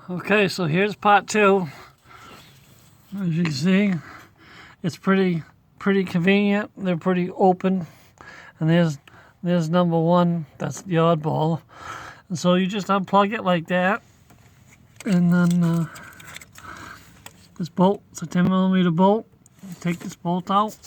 Okay, so here's part two. As you can see, it's pretty convenient. They're pretty open, and there's number one. That's the oddball. And so you just unplug it like that, and then this bolt. It's a 10mm bolt. Take this bolt out.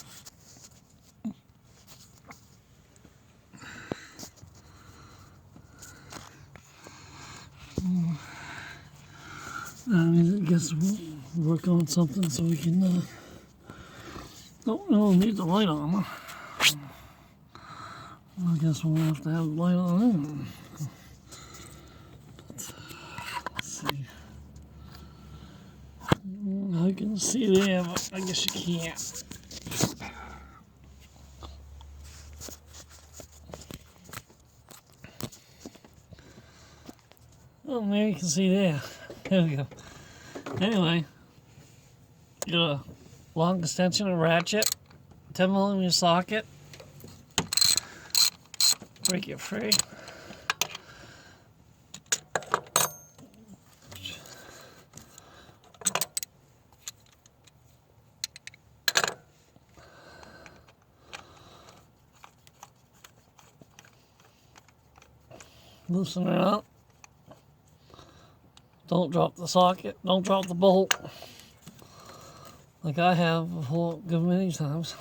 I guess we'll work on something so we can. Don't need the light on. I guess we'll have to have the light on. Let's see. I can see there, but I guess you can't. Oh, maybe you can see there. There we go. Anyway, get a long extension and ratchet, 10mm socket, break it free. Loosen it up. Don't drop the socket. Don't drop the bolt. Like I have before, many times.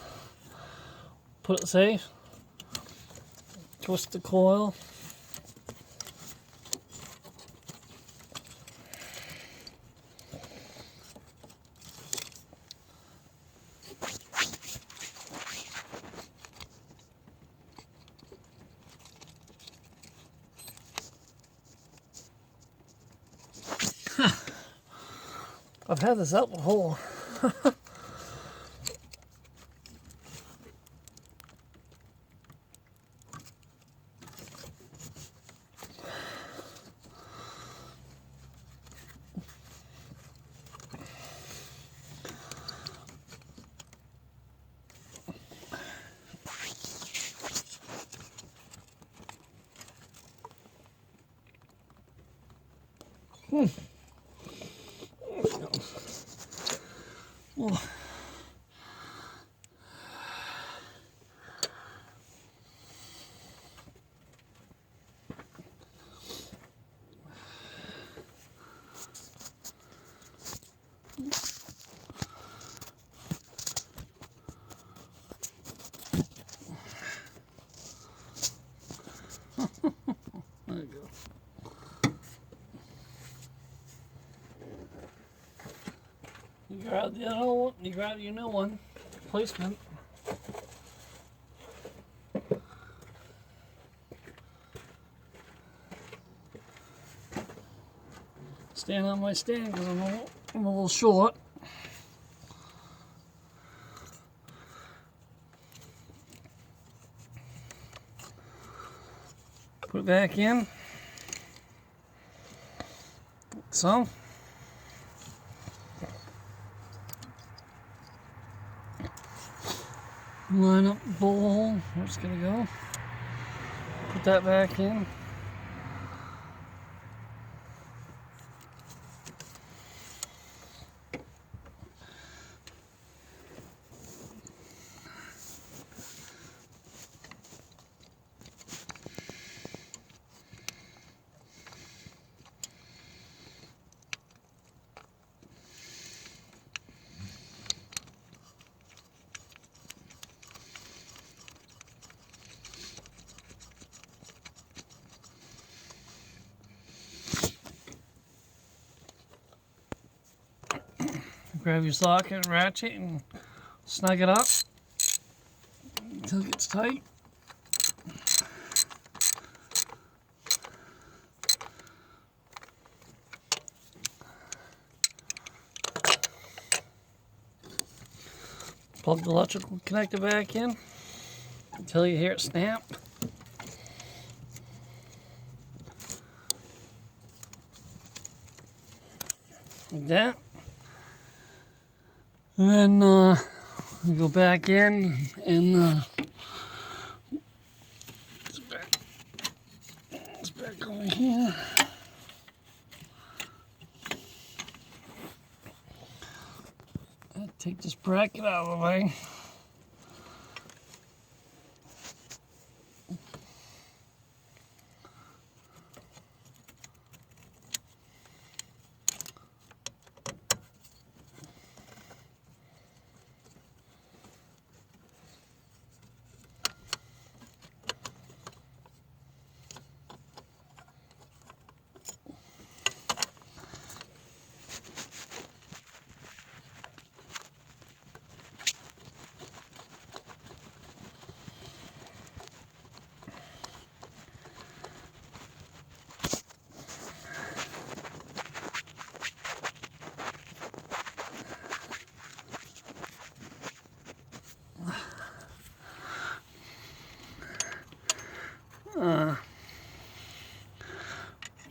Put it safe. Twist the coil. I've had this out before. Oh. There you go. You grab the other one, you grab your new one, placement. Stand on my stand because I'm a little short. Put it back in. Like so. Line up the bowl hole. Where it's gonna go. Put that back in. Grab your socket and ratchet and snug it up until it gets tight. Plug the electrical connector back in until you hear it snap. Like that. And then we go back in and it's back over here. take this bracket out of the way.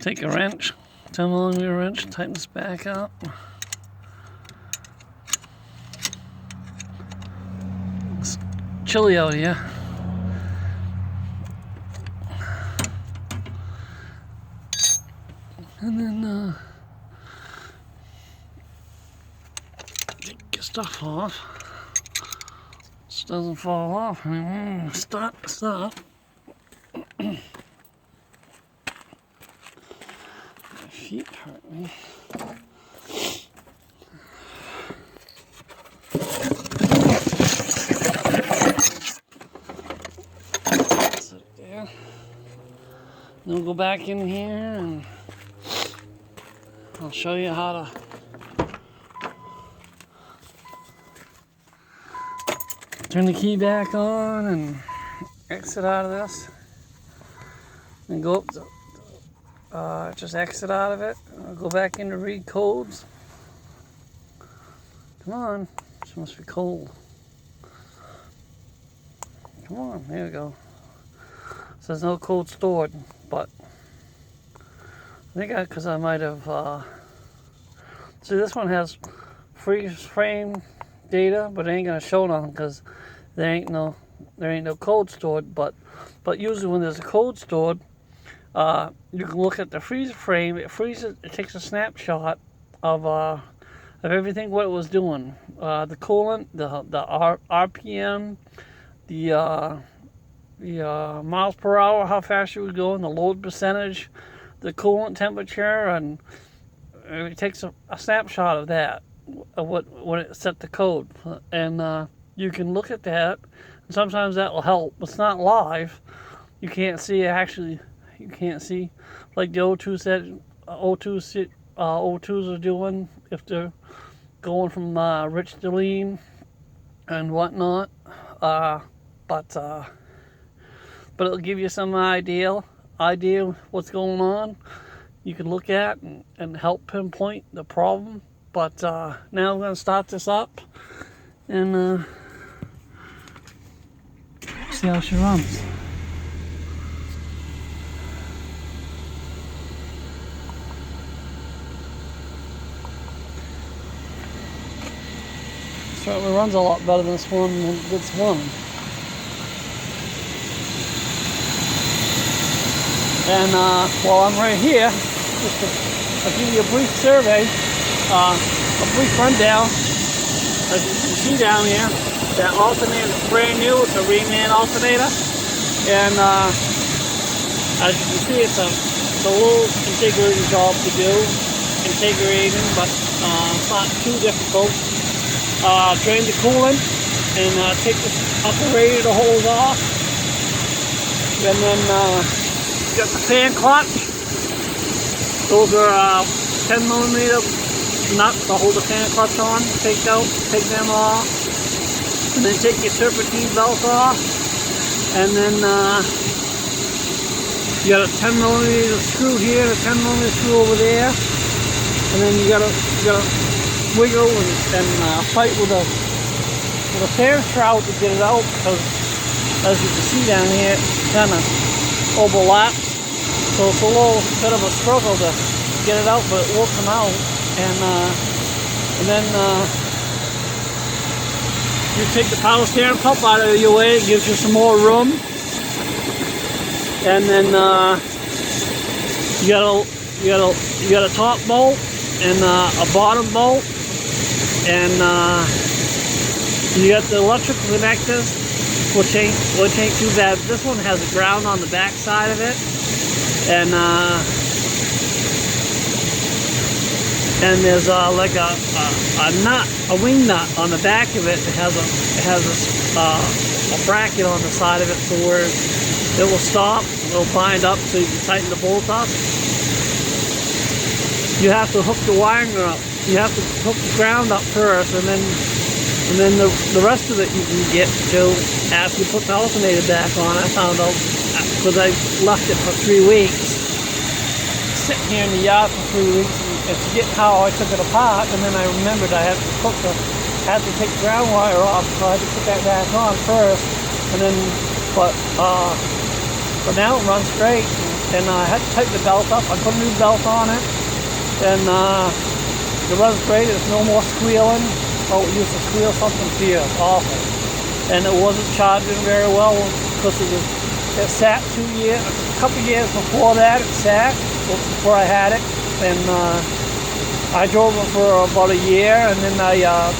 Take a wrench, 10mm wrench, tighten this back up. It's chilly out here. And then take your stuff off. This doesn't fall off anymore. Start this up. Feet hurt me. Sit there. Then we'll go back in here and I'll show you how to turn the key back on and exit out of this and go up to just exit out of it. I'll go back in to read codes. Come on, this must be cold. Come on, there we go. Says no code stored, but I think because I might have. See, this one has freeze frame data, but it ain't gonna show nothing because there ain't no code stored. But usually when there's a code stored, you can look at the freeze frame. It freezes. It takes a snapshot of everything what it was doing. The coolant, the RPM, the miles per hour, how fast it was going, the load percentage, the coolant temperature, and it takes a snapshot of that, of when it set the code, and you can look at that. And sometimes that will help. It's not live. You can't see it actually. You can't see like the O2 said. O2s are doing if they're going from rich to lean and whatnot. But it'll give you some idea what's going on. You can look at and help pinpoint the problem. But now I'm going to start this up and see how she runs. Certainly runs a lot better than this one that's one. And while I'm right here, I'll give you a brief survey, a brief rundown. As you can see down here, that alternator is brand new. It's a reman alternator, and as you can see, it's a little configurating job to do, but it's not too difficult. Drain the coolant and take this upper radiator hose off, and then you got the fan clutch. Those are 10mm nuts to hold the fan clutch on. Take them off, and then take your serpentine belt off, and then you got a 10mm screw here, a 10mm screw over there, and then you gotta wiggle and fight with a fan shroud to get it out, because as you can see down here, it kind of overlaps, so it's a little bit of a struggle to get it out, but it will come out. And then you take the power steering pump out of your way. It gives you some more room, and then you got a top bolt and a bottom bolt. And You got the electrical connectors, which ain't too bad. This one has a ground on the back side of it, and there's like a nut, a wing nut on the back of it. It has a bracket on the side of it, so where it will stop, it'll bind up, so you can tighten the bolt up. You have to hook the wiring up. You have to hook the ground up first, and then the rest of it you can get to after you put the alternator back on. I found out because I left it for 3 weeks, sitting here in the yard for 3 weeks, and forget how I took it apart. And then I remembered I had to take the ground wire off, so I had to put that back on first. And then, but now it runs straight. And I had to tighten the belt up. I put a new belt on it, and it runs great. There's no more squealing. Oh, it used to squeal something fierce, awful. And it wasn't charging very well because it sat 2 years, a couple years before that it sat, before I had it. And I drove it for about a year, and then I got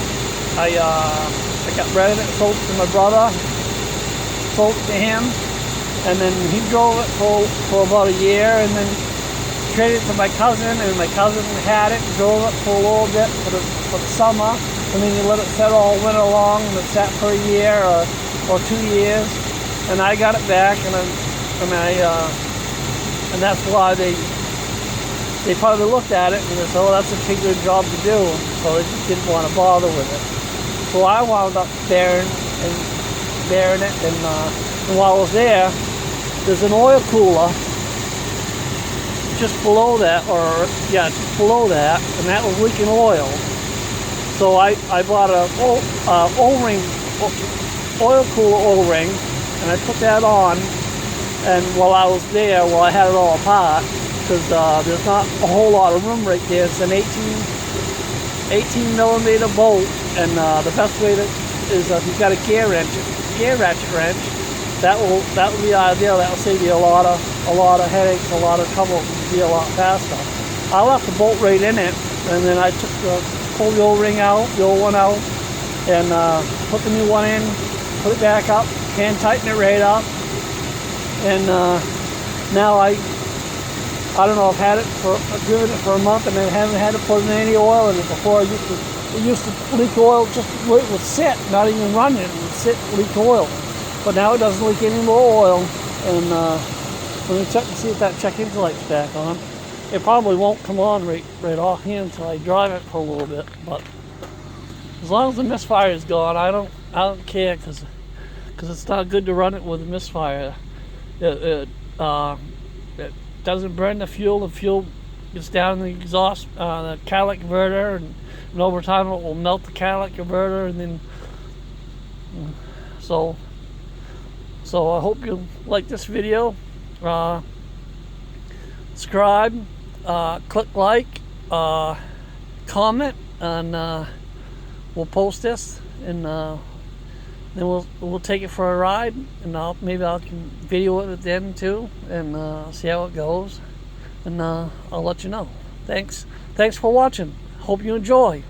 rid of it, sold it to my brother, sold it to him, and then he drove it for about a year, and then traded it to my cousin, and my cousin had it and drove it for a little bit for the summer, and then you let it set all winter long, and it sat for a year or 2 years, and I got it back, and that's why they probably looked at it and they said, oh, that's a pretty good job to do, so they just didn't want to bother with it. So I wound up bearing it, and while I was there, there's an oil cooler just below that, just below that, and that was leaking oil. So I bought a O-ring, oil cooler O-ring, and I put that on, and while I was there, I had it all apart, because there's not a whole lot of room right there. It's an 18 millimeter bolt, and the best way is if you've got a gear ratchet wrench, that will be ideal. That will save you a lot of headaches, a lot of trouble, and be a lot faster. I left the bolt right in it, and then I pulled the old ring out, the old one out, and put the new one in, put it back up, hand tighten it right up, and now I don't know, I've driven it for a month, and I haven't had to put in any oil in it before. It used to leak oil just where it would sit, not even running, it would sit and leak oil. But now it doesn't leak any more oil, and let me check and see if that check engine light's back on. It probably won't come on right off here until I drive it for a little bit, but as long as the misfire is gone, I don't care, because it's not good to run it with a misfire. It doesn't burn the fuel. The fuel gets down the exhaust, the catalytic converter, and over time it will melt the catalytic converter, and then so I hope you like this video. Subscribe, click like, comment, and we'll post this, and then we'll take it for a ride, and maybe I can video it at the end too, and see how it goes, and I'll let you know. Thanks for watching. Hope you enjoy.